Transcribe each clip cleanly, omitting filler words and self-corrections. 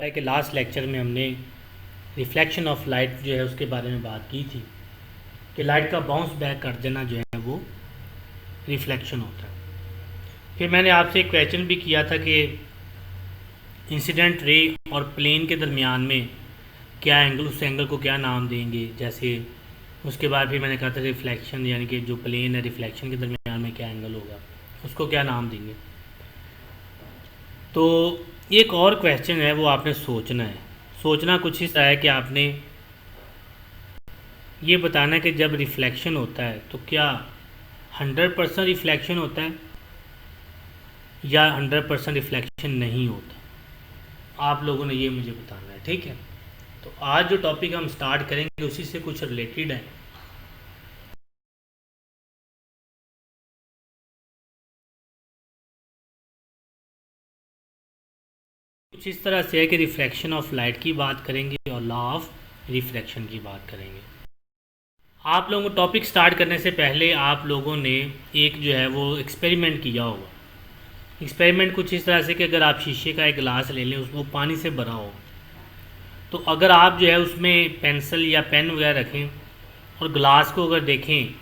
है कि last lecture में हमने रिफ्लेक्शन ऑफ लाइट जो है उसके बारे में बात की थी कि लाइट का बाउंस बैक कर देना जो है वो रिफ्लेक्शन होता है। फिर मैंने आपसे एक क्वेश्चन भी किया था कि इंसिडेंट रे और प्लेन के दरमियान में क्या एंगल, उस एंगल को क्या नाम देंगे। जैसे उसके बाद फिर मैंने कहा था रिफ्लेक्शन यानी कि जो प्लेन है रिफ्लेक्शन के दरमियान में क्या एंगल होगा उसको क्या नाम देंगे। तो एक और क्वेश्चन है वो आपने सोचना है। सोचना कुछ इस तरह है कि आपने ये बताना है कि जब रिफ्लेक्शन होता है तो क्या 100% रिफ्लेक्शन होता है या 100% रिफ्लेक्शन नहीं होता। आप लोगों ने ये मुझे बताना है, ठीक है। तो आज जो टॉपिक हम स्टार्ट करेंगे उसी से कुछ रिलेटेड है। कुछ इस तरह से है कि रिफ्लेक्शन ऑफ लाइट की बात करेंगे और लॉ ऑफ रिफ्लेक्शन की बात करेंगे। आप लोगों को टॉपिक स्टार्ट करने से पहले आप लोगों ने एक जो है वो एक्सपेरिमेंट किया होगा। एक्सपेरिमेंट कुछ इस तरह से कि अगर आप शीशे का एक गिलास ले लें, उसको पानी से भरा हो, तो अगर आप जो है उसमें पेंसिल या पेन वगैरह रखें और गिलास को अगर देखें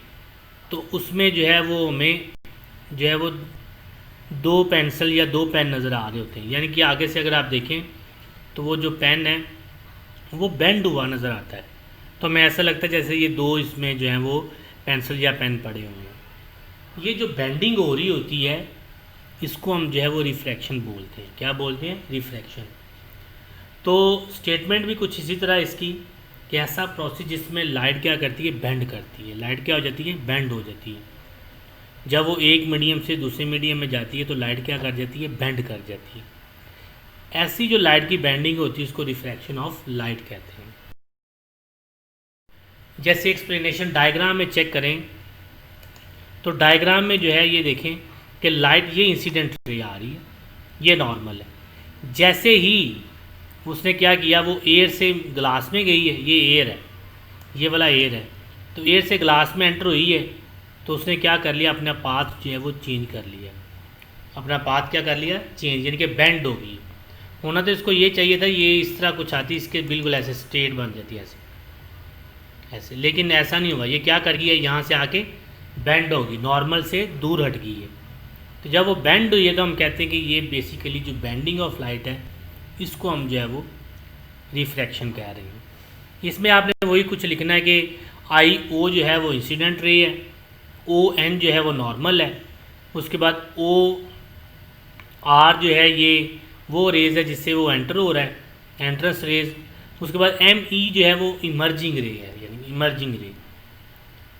तो उसमें जो है वो हमें जो है वो दो पेंसिल या दो पेन नज़र आ रहे होते हैं। यानी कि आगे से अगर आप देखें तो वो जो पेन है वो बेंड हुआ नज़र आता है। तो हमें ऐसा लगता है जैसे ये दो इसमें जो है वो पेंसिल या पेन पड़े हुए हैं। ये जो बेंडिंग हो रही होती है इसको हम जो है वो रिफ्रैक्शन बोलते हैं। क्या बोलते हैं? रिफ्रैक्शन। तो स्टेटमेंट भी कुछ इसी तरह इसकी कि ऐसा प्रोसेस जिसमें लाइट क्या करती है? बेंड करती है। लाइट क्या हो जाती है? बेंड हो जाती है। जब वो एक मीडियम से दूसरे मीडियम में जाती है तो लाइट क्या कर जाती है? बेंड कर जाती है। ऐसी जो लाइट की बेंडिंग होती है उसको रिफ्रैक्शन ऑफ लाइट कहते हैं। जैसे एक्सप्लेनेशन डायग्राम में चेक करें तो डायग्राम में जो है ये देखें कि लाइट ये इंसिडेंट रे आ रही है, ये नॉर्मल है। जैसे ही उसने क्या किया, वो एयर से ग्लास में गई है, ये एयर है, ये वाला एयर है, तो एयर से ग्लास में एंटर हुई है तो उसने क्या कर लिया? अपना पाथ जो है वो चेंज कर लिया। अपना पाथ क्या कर लिया? चेंज, यानी कि बेंड हो गई। होना तो इसको ये चाहिए था, ये इस तरह कुछ आती, इसके बिल्कुल ऐसे स्ट्रेट बन जाती है, ऐसे ऐसे, लेकिन ऐसा नहीं हुआ। ये क्या कर गई है? यहाँ से आके बेंड होगी, नॉर्मल से दूर हट गई है। तो जब वो बेंड हुई है तो हम कहते हैं कि ये बेसिकली जो बेंडिंग ऑफ लाइट है इसको हम जो है वो रिफ्रैक्शन कह रहे हैं। इसमें आपने वही कुछ लिखना है कि आई ओ जो है वो इंसिडेंट रे है, ओ एन जो है वो नॉर्मल है, उसके बाद ओ आर जो है ये वो रेज है जिससे वो एंटर हो रहा है, एंट्रेंस रेज। उसके बाद एम ई जो है वो इमर्जिंग रे है, यानी इमर्जिंग रे।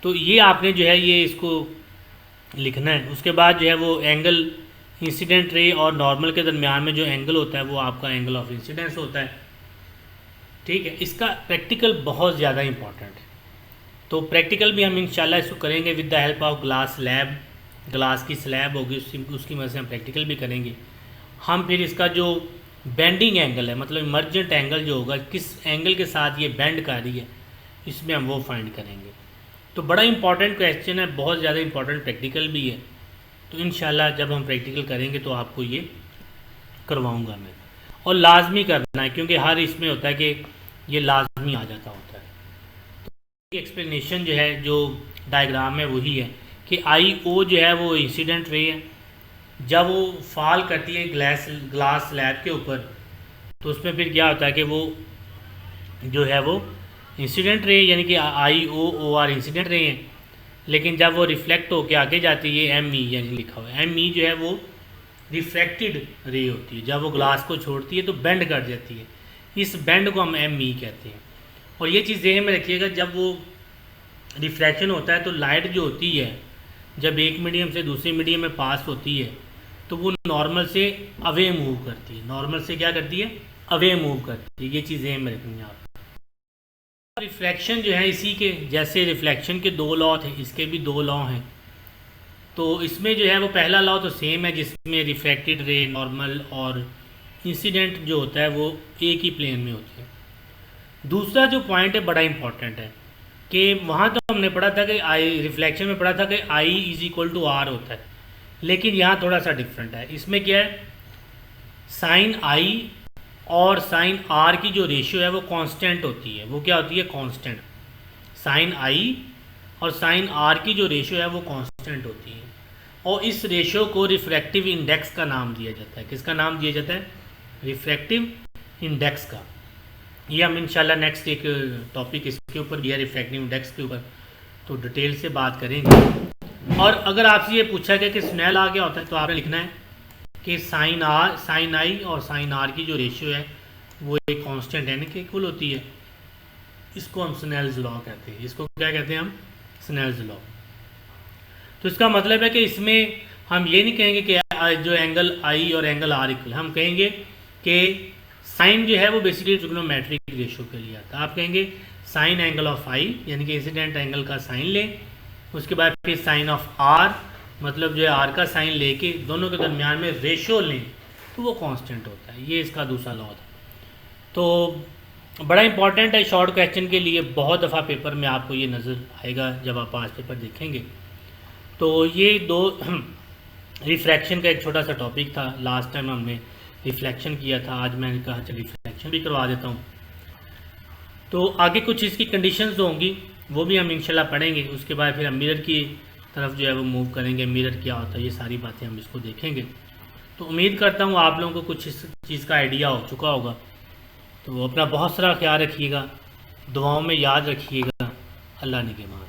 तो ये आपने जो है ये इसको लिखना है। उसके बाद जो है वो एंगल इंसिडेंट रे और नॉर्मल के दरमियान में जो एंगल होता है वो आपका एंगल ऑफ इंसिडेंस होता है, ठीक है। इसका प्रैक्टिकल बहुत ज़्यादा इंपॉर्टेंट है। तो प्रैक्टिकल भी हम इंशाल्लाह इसको करेंगे with the help of glass lab. Glass की स्लैब होगी, उसकी मदद से हम प्रैक्टिकल भी करेंगे। हम फिर इसका जो बेंडिंग एंगल है, मतलब इमर्जेंट एंगल जो होगा, किस एंगल के साथ ये बेंड कर रही है, इसमें हम वो फाइंड करेंगे। तो बड़ा इंपॉर्टेंट क्वेश्चन है, बहुत ज़्यादा इंपॉर्टेंट प्रैक्टिकल भी है। तो इंशाल्लाह जब हम प्रैक्टिकल करेंगे तो आपको ये करवाऊंगा मैं, और लाजमी करना है क्योंकि हर इसमें होता है कि ये लाजमी आ जाता होता है। तो एक्सप्लेनेशन जो है जो डायग्राम में वही है कि आई ओ जो है वो इंसिडेंट रे है। जब वो फॉल करती है ग्लास स्लैब के ऊपर तो उसमें फिर क्या होता है कि वो जो है वो इंसिडेंट रे, यानी कि आई ओ आर इंसिडेंट रे हैं। लेकिन जब वो रिफ्लेक्ट होकर आगे जाती है, एम ई यानी लिखा हुआ है, एम ई जो है वो रिफ्रैक्टेड रे होती है। जब वो ग्लास को छोड़ती है तो बेंड कर जाती है, इस बेंड को हम एम ई कहते हैं। और ये चीज़ ज़हन में रखिएगा, जब वो रिफ्रैक्शन होता है तो लाइट जो होती है जब एक मीडियम से दूसरे मीडियम में पास होती है तो वो नॉर्मल से अवे मूव करती है। नॉर्मल से क्या करती है? अवे मूव करती है। ये चीज़ ज़हन में रखनी है आप। रिफ्लेक्शन जो है इसी के जैसे रिफ्लेक्शन के दो लॉ थे, इसके भी दो लॉ हैं। तो इसमें जो है वो पहला लॉ तो सेम है जिसमें रिफ्रैक्टेड रे, नॉर्मल और इंसिडेंट जो होता है वो एक ही प्लेन में होती है। दूसरा जो पॉइंट है बड़ा इंपॉर्टेंट है कि वहाँ तो हमने पढ़ा था कि आई, रिफ्लेक्शन में पढ़ा था कि I is equal to are होता है, लेकिन यहाँ थोड़ा सा डिफरेंट है। इसमें क्या है? साइन आई और साइन आर की जो रेशियो है वो कांस्टेंट होती है। वो क्या होती है? कांस्टेंट। साइन आई और साइन आर की जो रेशियो है वो कांस्टेंट होती है, और इस रेशियो को रिफ्रैक्टिव इंडेक्स का नाम दिया जाता है। किसका नाम दिया जाता है? रिफ्रैक्टिव इंडेक्स का। ये हम इंशाल्लाह नेक्स्ट एक टॉपिक इसके ऊपर भी है, रिफ्रैक्टिव इंडेक्स के ऊपर, तो डिटेल से बात करेंगे। और अगर आपसे ये पूछा गया कि स्नेल आ क्या होता है, तो आपने लिखना है कि साइन आई और साइन आर की जो रेशियो है वो एक कांस्टेंट है, यानी कि इक्वल होती है। इसको हम स्नेल्स लॉ कहते हैं। इसको क्या कहते हैं हम? Snell's law. तो इसका मतलब है कि इसमें हम ये नहीं कहेंगे कि जो एंगल आई और एंगल आर इक्वल, हम कहेंगे कि साइन जो है वो बेसिकली ट्रिग्नोमेट्रिक रेशियो के लिए आता है। आप कहेंगे साइन एंगल ऑफ आई, यानी कि इंसिडेंट एंगल का साइन लें, उसके बाद फिर साइन ऑफ आर, मतलब जो है आर का साइन लेके दोनों के दरमियान में रेशियो लें, तो वो कांस्टेंट होता है। ये इसका दूसरा लॉ था। तो बड़ा इंपॉर्टेंट है शॉर्ट क्वेश्चन के लिए। बहुत दफ़ा पेपर में आपको ये नज़र आएगा जब आप पास पेपर देखेंगे। तो ये दो रिफ्रैक्शन का एक छोटा सा टॉपिक था। लास्ट टाइम हमने रिफ्लेक्शन किया था, आज मैंने कहा चल रिफ्लेक्शन भी करवा देता हूँ। तो आगे कुछ इसकी कंडीशंस जो होंगी वो भी हम इंशाल्लाह पढ़ेंगे। उसके बाद फिर हम मिरर की तरफ जो है वो मूव करेंगे। मिरर क्या होता है, ये सारी बातें हम इसको देखेंगे। तो उम्मीद करता हूँ आप लोगों को कुछ इस चीज़ का आइडिया हो चुका होगा। तो अपना बहुत सारा ख्याल रखिएगा, दुआओं में याद रखिएगा। अल्लाह ने के मान।